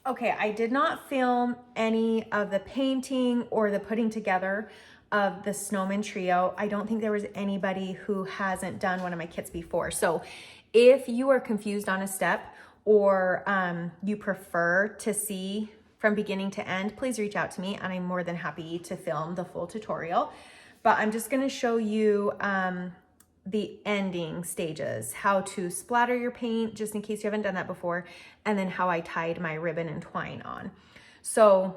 Okay, I did not film any of the painting or the putting together of the Snowmen Trio. I don't think there was anybody who hasn't done one of my kits before. So if you are confused on a step or you prefer to see from beginning to end, please reach out to me and I'm more than happy to film the full tutorial. But I'm just gonna show you the ending stages, how to splatter your paint, just in case you haven't done that before, and then how I tied my ribbon and twine on. So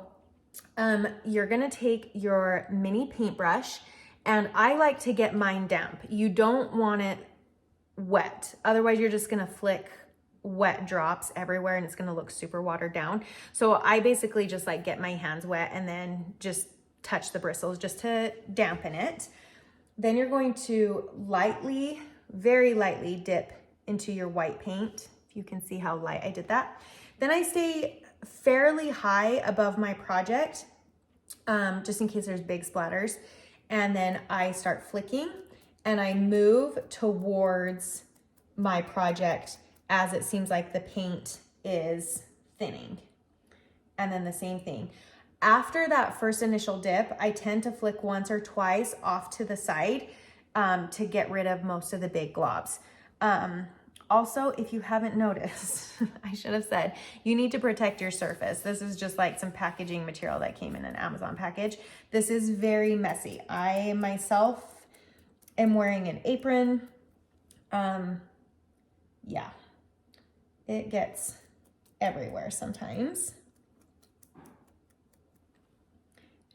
you're gonna take your mini paintbrush, and I like to get mine damp. You don't want it wet, otherwise you're just gonna flick wet drops everywhere and it's gonna look super watered down. So I basically just like get my hands wet and then just touch the bristles just to dampen it. Then you're going to lightly, very lightly dip into your white paint. If you can see how light I did that. Then I stay fairly high above my project, just in case there's big splatters. And then I start flicking and I move towards my project as it seems like the paint is thinning. And then the same thing. After that first initial dip, I tend to flick once or twice off to the side to get rid of most of the big globs. Also, if you haven't noticed, I should have said, you need to protect your surface. This is just like some packaging material that came in an Amazon package. This is very messy. I myself am wearing an apron. Yeah, it gets everywhere sometimes.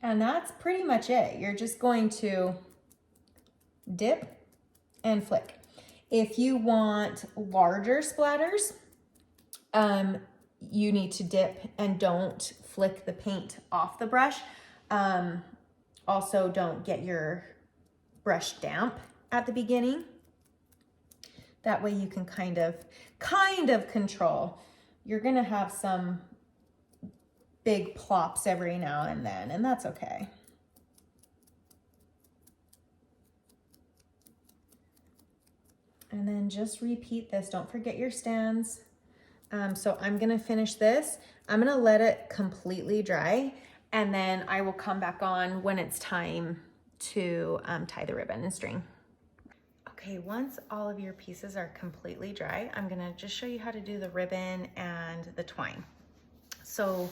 And that's pretty much it. You're just going to dip and flick. If you want larger splatters, you need to dip and don't flick the paint off the brush. Also, don't get your brush damp at the beginning. That way you can kind of control. You're gonna have some big plops every now and then, and that's okay. And then just repeat this. Don't forget your stands. So I'm gonna finish this. I'm gonna let it completely dry, and then I will come back on when it's time to tie the ribbon and string. Okay, once all of your pieces are completely dry, I'm gonna just show you how to do the ribbon and the twine. So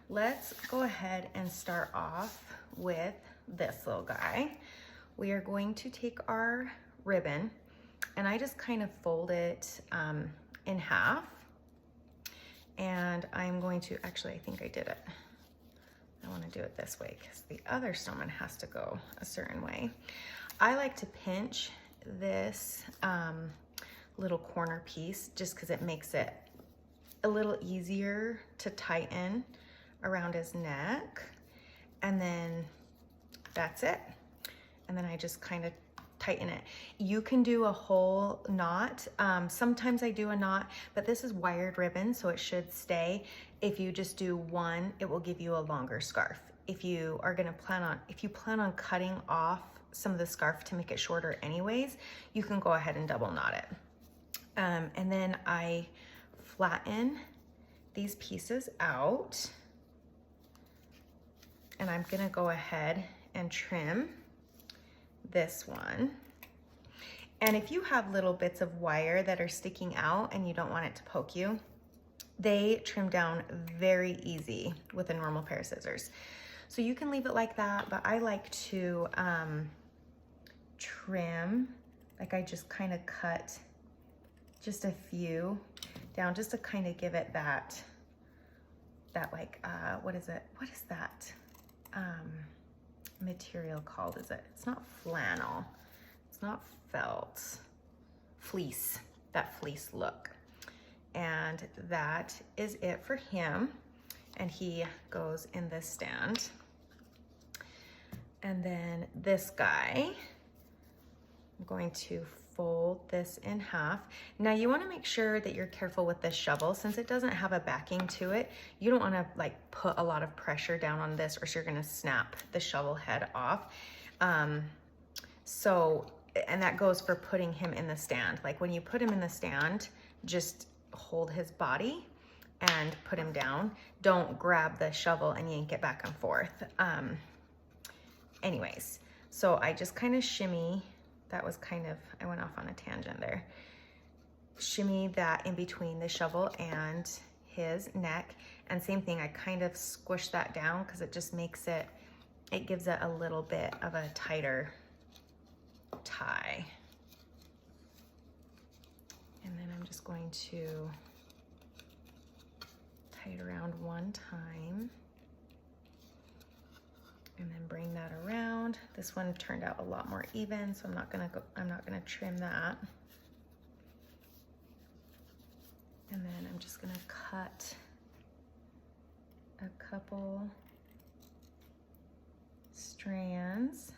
let's go ahead and start off with this little guy. We are going to take our ribbon and I just kind of fold it in half. And I'm going to, actually, I think I did it. I want to do it this way because the other snowman has to go a certain way. I like to pinch this little corner piece just because it makes it a little easier to tighten around his neck. And then that's it. And then I just kind of tighten it. You can do a whole knot. Sometimes I do a knot, but this is wired ribbon, so it should stay. If you just do one, it will give you a longer scarf. If you are gonna if you plan on cutting off some of the scarf to make it shorter anyways, you can go ahead and double knot it. And then I flatten these pieces out, and I'm gonna go ahead and trim this one. And if you have little bits of wire that are sticking out and you don't want it to poke you, they trim down very easy with a normal pair of scissors. So you can leave it like that, but I like to trim, like I just kind of cut just a few down just to kind of give it that like, what is it? What is that material called? Is it? It's not flannel. It's not felt. Fleece. That fleece look. And that is it for him. And he goes in this stand. And then this guy, I'm going to fold this in half. Now you want to make sure that you're careful with this shovel. Since it doesn't have a backing to it, you don't want to like put a lot of pressure down on this or you're going to snap the shovel head off. And that goes for putting him in the stand. Like when you put him in the stand, just hold his body and put him down. Don't grab the shovel and yank it back and forth. Anyways, so I just kind of shimmy. That was kind of, I went off on a tangent there. Shimmy that in between the shovel and his neck. And same thing, I kind of squish that down because it just makes it, it gives it a little bit of a tighter tie. And then I'm just going to tie it around one time and then bring that around. This one turned out a lot more even, so I'm not gonna trim that. And then I'm just gonna cut a couple strands.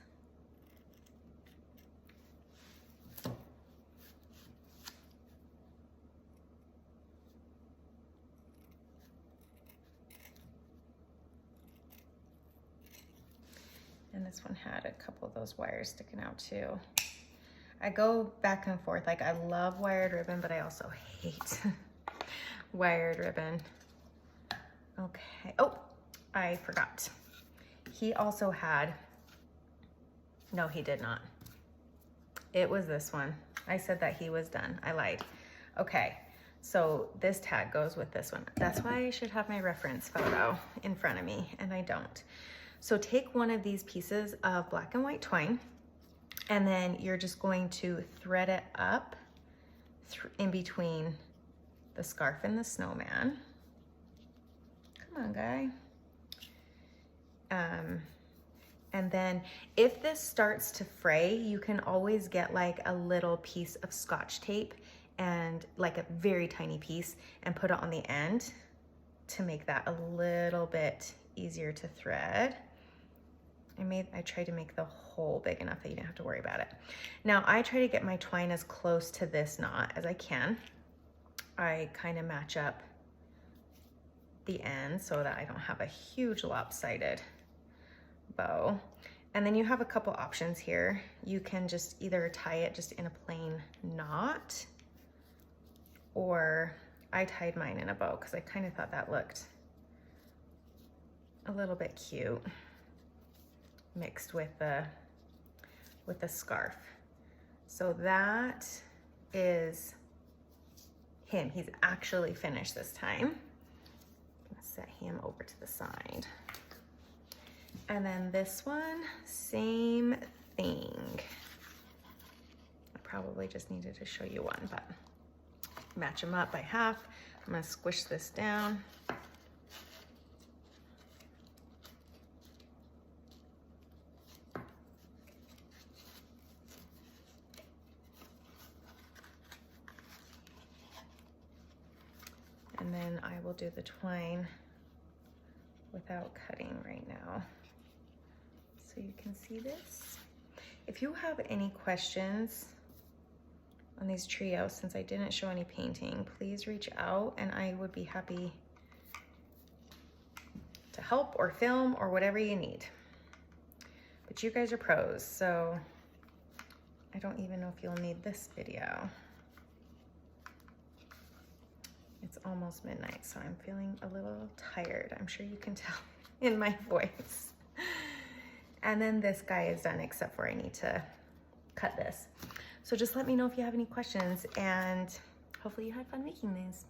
And this one had a couple of those wires sticking out too. I go back and forth. Like, I love wired ribbon, but I also hate wired ribbon. Okay. Oh, I forgot. He also had, no, he did not. It was this one. I said that he was done. I lied. Okay. So this tag goes with this one. That's why I should have my reference photo in front of me, and I don't. So take one of these pieces of black and white twine, and then you're just going to thread it up in between the scarf and the snowman. Come on, guy. And then if this starts to fray, you can always get like a little piece of Scotch tape, and like a very tiny piece, and put it on the end to make that a little bit easier to thread. I tried to make the hole big enough that you didn't have to worry about it. Now I try to get my twine as close to this knot as I can. I kind of match up the end so that I don't have a huge lopsided bow. And then you have a couple options here. You can just either tie it just in a plain knot, or I tied mine in a bow because I kind of thought that looked a little bit cute mixed with the scarf. So that is him. He's actually finished this time. I'm gonna set him over to the side. And then this one, same thing. I probably just needed to show you one, but match them up by half. I'm gonna squish this down. And then I will do the twine without cutting right now, so you can see this. If you have any questions on these trios, since I didn't show any painting, please reach out and I would be happy to help or film or whatever you need. But you guys are pros, so I don't even know if you'll need this video. It's almost midnight, so I'm feeling a little tired. I'm sure you can tell in my voice. And then this guy is done, except for I need to cut this. So just let me know if you have any questions, and hopefully you had fun making these.